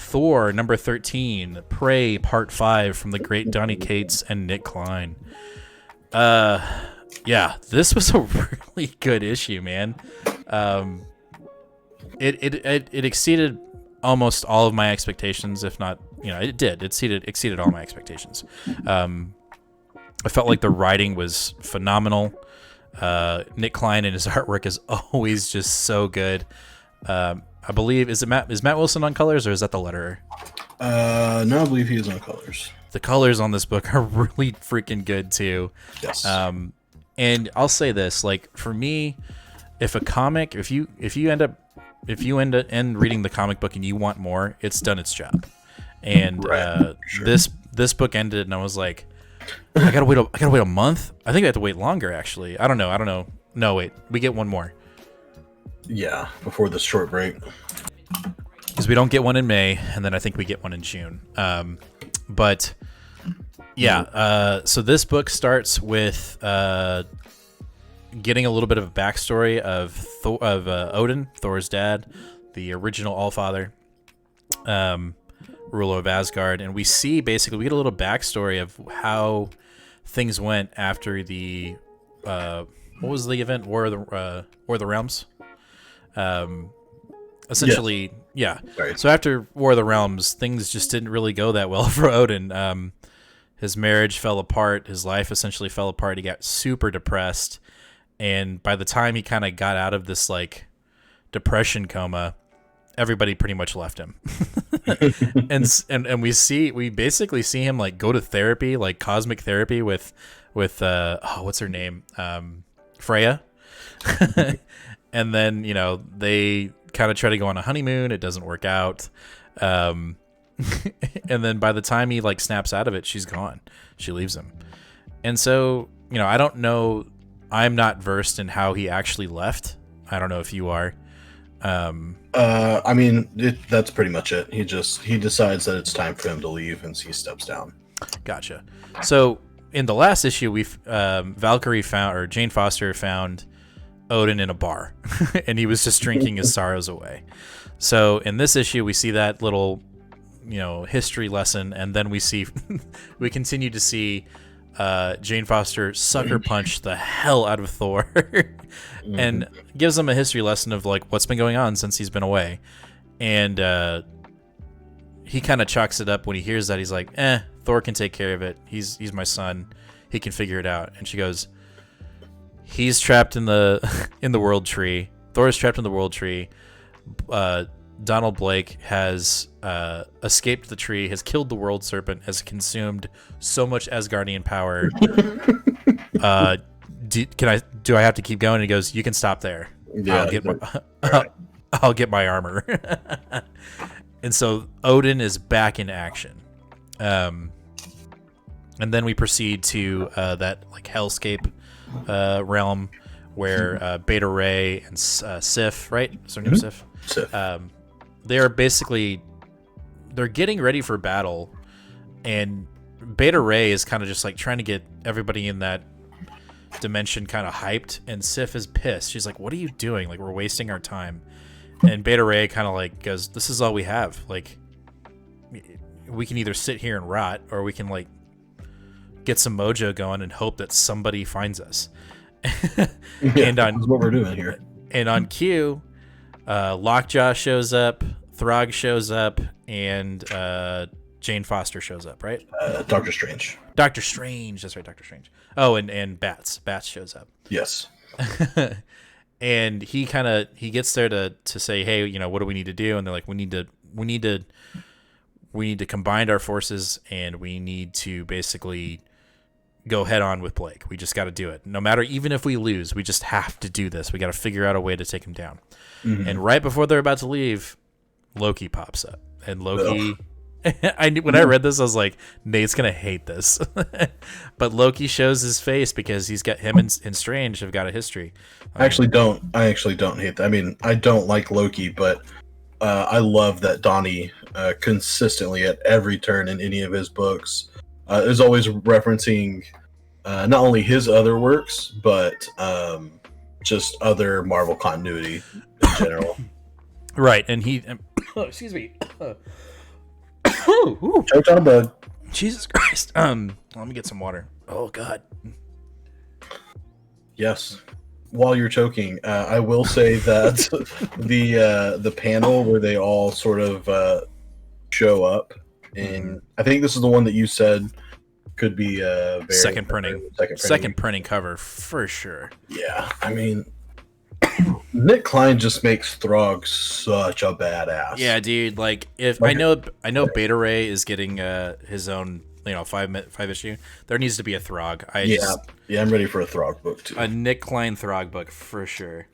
Thor number 13, Prey Part 5 from the great Donny Cates and Nick Klein. Yeah, this was a really good issue, man. It exceeded almost all of my expectations, if not, it did. It exceeded all my expectations. I felt like the writing was phenomenal. Nick Klein and his artwork is always just so good. I believe is Matt Wilson on colors, or is that the letterer? No, I believe he is on colors. The colors on this book are really freaking good too. Yes. And I'll say this, like, for me, if you end up reading the comic book and you want more, it's done its job. And sure. This book ended, and I was like, I gotta wait a month. I think I have to wait longer. Actually, I don't know. No, wait, we get one more. Yeah, before this short break. Because we don't get one in May, and then I think we get one in June. But yeah, so this book starts with getting a little bit of a backstory of Oden, Thor's dad, the original Allfather, ruler of Asgard, and we get a little backstory of how things went after the what was the event, War of the Realms. Essentially, yes. Yeah. Right. So after War of the Realms, things just didn't really go that well for Oden. His marriage fell apart. His life essentially fell apart. He got super depressed. And by the time he kind of got out of this like depression coma, everybody pretty much left him. and we basically see him like go to therapy, like cosmic therapy with what's her name? Freya. And then, they kind of try to go on a honeymoon. It doesn't work out. And then by the time he like snaps out of it, she's gone. She leaves him. And so, I don't know. I'm not versed in how he actually left. I don't know if you are. I mean, that's pretty much it. He decides that it's time for him to leave, and so he steps down. Gotcha. So in the last issue, Valkyrie found, or Jane Foster found Oden in a bar, and he was just drinking his sorrows away. So in this issue, we see that little, history lesson, and then we continue to see Jane Foster sucker punch the hell out of Thor and gives him a history lesson of like what's been going on since he's been away. And he kind of chalks it up when he hears that. He's like, Thor can take care of it. He's my son. He can figure it out. And she goes, he's trapped in the world tree. Thor is trapped in the world tree. Donald Blake has escaped the tree, has killed the world serpent, has consumed so much Asgardian power. Do I have to keep going? And he goes, you can stop there. Yeah, I'll get my armor. And so Oden is back in action. And then we proceed to that like hellscape realm where Beta Ray and Sif, right? Is her name Sif? Sif. They're getting ready for battle, and Beta Ray is kind of just like trying to get everybody in that dimension kind of hyped, and Sif is pissed. She's like, what are you doing? Like, we're wasting our time. And Beta Ray kind of like goes, this is all we have. Like, we can either sit here and rot, or we can like get some mojo going and hope that somebody finds us. And that's what we're doing here. And on cue, Lockjaw shows up, Throg shows up, and Jane Foster shows up, right? Doctor Strange. Doctor Strange. That's right, Doctor Strange. Oh, and Bats shows up. Yes. And he gets there to say, hey, what do we need to do? And they're like, we need to combine our forces, and we need to basically go head on with Blake. We just got to do it. No matter, even if we lose, we just have to do this. We got to figure out a way to take him down. Mm-hmm. And right before they're about to leave, Loki pops up. And Loki, when I read this, I was like, Nate's going to hate this. But Loki shows his face because he's got him and Strange have got a history. I actually don't hate that. I mean, I don't like Loki, but I love that Donny consistently at every turn in any of his books is always referencing not only his other works, but just other Marvel continuity in general. Right, and he... excuse me. Ooh, Choked on a bug. Jesus Christ. Let me get some water. Oh God. Yes. While you're choking, I will say that the panel where they all sort of show up, and I think this is the one that you said could be very Second printing cover for sure. Yeah, I mean, Nick Klein just makes Throg such a badass. Yeah, dude. Like, if I know Beta Ray is getting his own, 5 issue. There needs to be a Throg. I'm ready for a Throg book too. A Nick Klein Throg book for sure.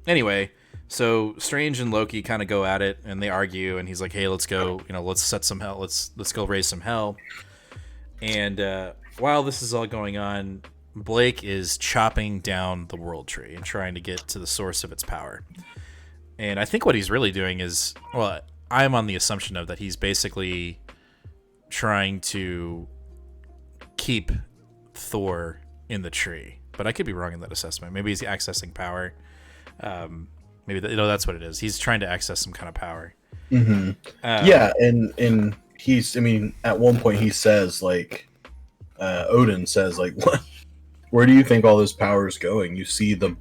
Anyway, so Strange and Loki kind of go at it, and they argue, and he's like, "Hey, let's go. Let's set some hell. Let's go raise some hell." And while this is all going on, Blake is chopping down the World Tree and trying to get to the source of its power. And I think what he's really doing is, well, I'm on the assumption of that he's basically trying to keep Thor in the tree. But I could be wrong in that assessment. Maybe he's accessing power. Maybe that's what it is. He's trying to access some kind of power. Mm-hmm. Yeah, and he's, I mean, at one point he says, like, Oden says, like, what? Where do you think all this power is going? You see the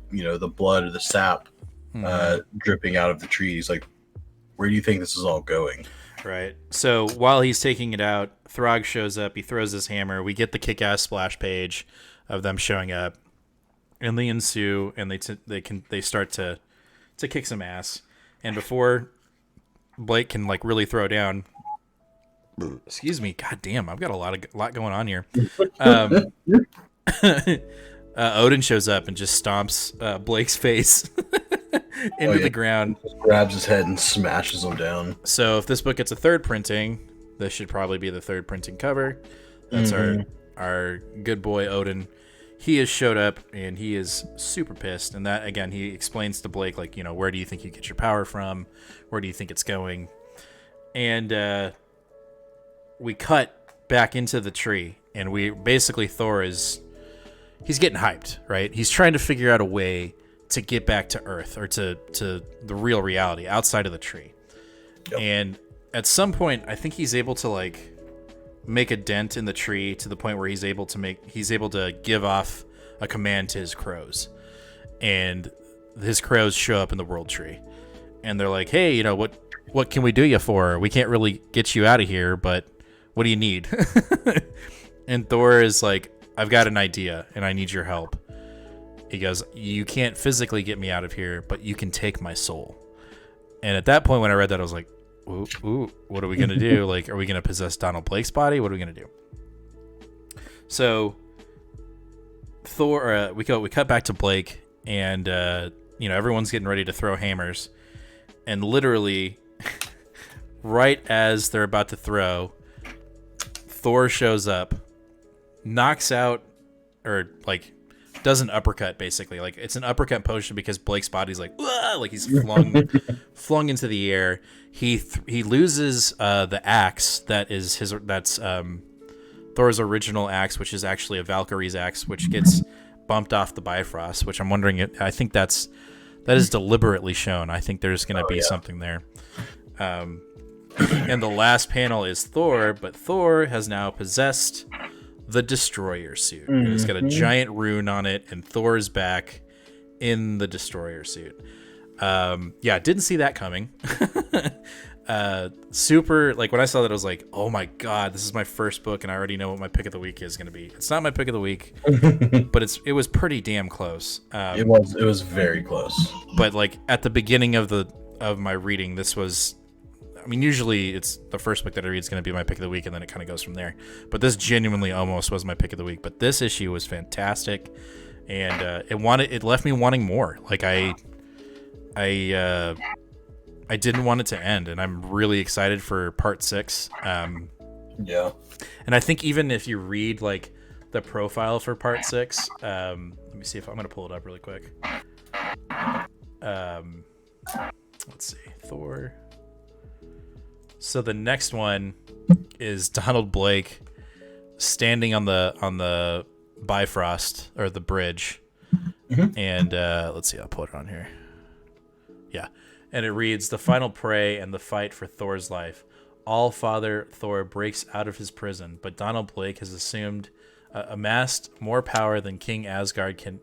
blood or the sap dripping out of the trees. Like, where do you think this is all going? Right. So while he's taking it out, Throg shows up. He throws his hammer. We get the kick-ass splash page of them showing up, and they ensue, and they start to kick some ass. And before Blake can like really throw down, excuse me, god damn, I've got a lot going on here. Oden shows up and just stomps Blake's face into the ground. Just grabs his head and smashes him down. So if this book gets a third printing, this should probably be the third printing cover. That's our good boy Oden. He has showed up and he is super pissed. And that, again, he explains to Blake, like, where do you think you get your power from? Where do you think it's going? And we cut back into the tree, and we basically he's getting hyped, right? He's trying to figure out a way to get back to Earth, or to the real reality outside of the tree. Yep. And at some point, I think he's able to like make a dent in the tree to the point where he's able to give off a command to his crows, and his crows show up in the World Tree, and they're like, "Hey, what can we do you for? We can't really get you out of here, but what do you need?" And Thor is like, "I've got an idea, and I need your help." He goes, "You can't physically get me out of here, but you can take my soul." And at that point, when I read that, I was like, ooh, what are we going to do? Like, are we going to possess Donald Blake's body? What are we going to do? So Thor, we cut back to Blake, and, everyone's getting ready to throw hammers. And literally, right as they're about to throw, Thor shows up, knocks out, or like does an uppercut, basically. Like, it's an uppercut potion because Blake's body's like, "Wah!" Like he's flung into the air. He loses the axe that's Thor's original axe, which is actually a Valkyrie's axe, which gets bumped off the Bifrost, which I'm wondering, I think that is deliberately shown. I think there's going to be something there. And the last panel is Thor, but Thor has now possessed the Destroyer suit. And it's got a giant rune on it, and Thor's back in the Destroyer suit. Didn't see that coming. Super, like, when I saw that, I was like, oh my god, this is my first book, and I already know what my pick of the week is going to be. It's not my pick of the week, but it was pretty damn close. It was very close. But like at the beginning of my reading, this was, I mean, usually it's the first book that I read is going to be my pick of the week, and then it kind of goes from there. But this genuinely almost was my pick of the week. But this issue was fantastic, and it left me wanting more. Like I didn't want it to end, and I'm really excited for part 6. Yeah. And I think even if you read like the profile for part 6, let me see if I'm going to pull it up really quick. Let's see, Thor. So the next one is Donald Blake standing on the Bifrost, or the bridge, and let's see, I'll put it on here. Yeah, And it reads, the final prey and the fight for Thor's life. All Father Thor breaks out of his prison, but Donald Blake has amassed more power than King Asgard can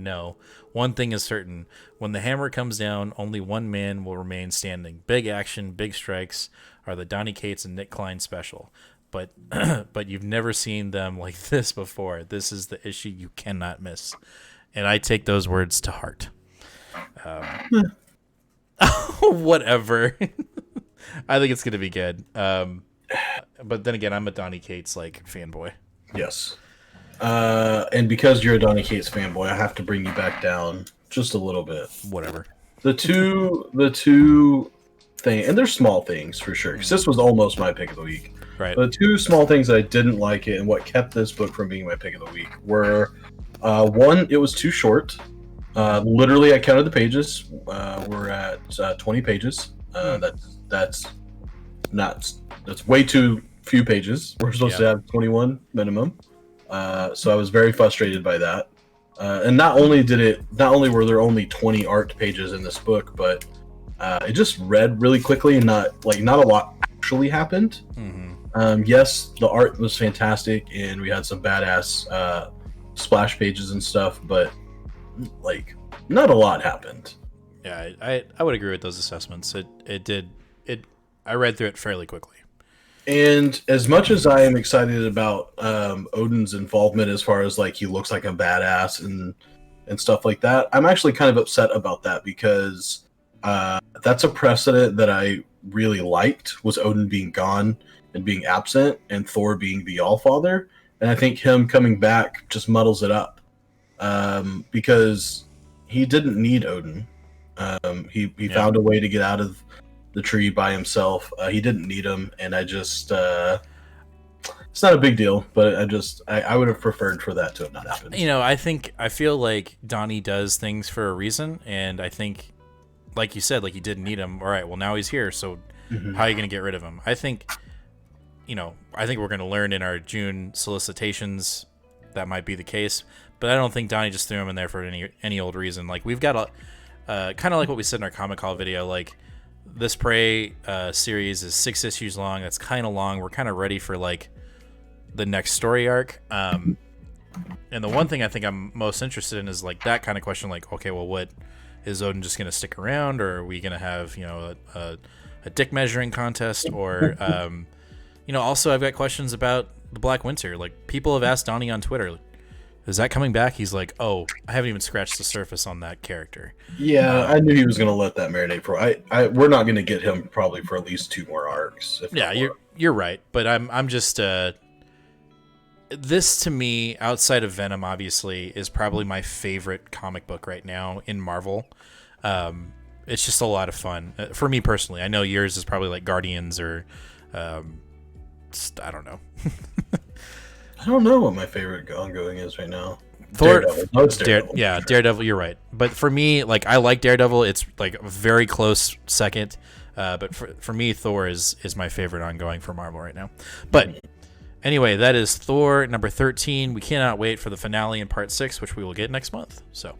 know. One thing is certain: when the hammer comes down, only one man will remain standing. Big action, big strikes are the Donny Cates and Nick Klein special. But but you've never seen them like this before. This is the issue you cannot miss. And I take those words to heart. Whatever. I think it's going to be good. But then again, I'm a Donny Cates like fanboy. Yes. And because you're a Donny Cates fanboy, I have to bring you back down just a little bit. Whatever. The two things, and they're small things for sure, because this was almost my pick of the week. Right. The two small things that I didn't like it and what kept this book from being my pick of the week were, one, it was too short. Literally, I counted the pages. We're at 20 pages. That's way too few pages. We're supposed to have 21 minimum. So I was very frustrated by that. And not only were there only 20 art pages in this book, but it just read really quickly and not a lot actually happened. Mm-hmm. Yes, the art was fantastic and we had some badass splash pages and stuff, but like not a lot happened. Yeah, I would agree with those assessments. I read through it fairly quickly. And as much as I am excited about Oden's involvement as far as like he looks like a badass and stuff like that, I'm actually kind of upset about that because that's a precedent that I really liked, was Oden being gone and being absent and Thor being the Allfather. And I think him coming back just muddles it up because he didn't need Oden. He found a way to get out of the tree by himself. He didn't need him, and I just it's not a big deal, but I would have preferred for that to have not happened. I feel like Donnie does things for a reason, and I think, like you said, like he didn't need him. All right, well now he's here, so how are you going to get rid of him? I think we're going to learn in our June solicitations that might be the case, but I don't think Donnie just threw him in there for any old reason. Like, we've got a kind of like what we said in our Comic Call video, like, this Prey series is 6 issues long. That's kind of long. We're kind of ready for like the next story arc. And the one thing I think I'm most interested in is like that kind of question. Like, okay, well, what is Oden just going to stick around, or are we going to have a dick measuring contest, or also I've got questions about the Black Winter. Like, people have asked Donnie on Twitter, is that coming back? He's like, oh, I haven't even scratched the surface on that character. Yeah, I knew he was going to let that marinate for. We're not going to get him probably for at least 2 more arcs. You're right, but I'm just this to me, outside of Venom, obviously, is probably my favorite comic book right now in Marvel. It's just a lot of fun for me personally. I know yours is probably like Guardians or I don't know. I don't know what my favorite ongoing is right now. Thor, Daredevil. No, it's Daredevil. Sure. Daredevil, you're right. But for me, like, I like Daredevil. It's like a very close second. But for me, Thor is my favorite ongoing for Marvel right now. But anyway, that is Thor number 13. We cannot wait for the finale in part 6, which we will get next month. So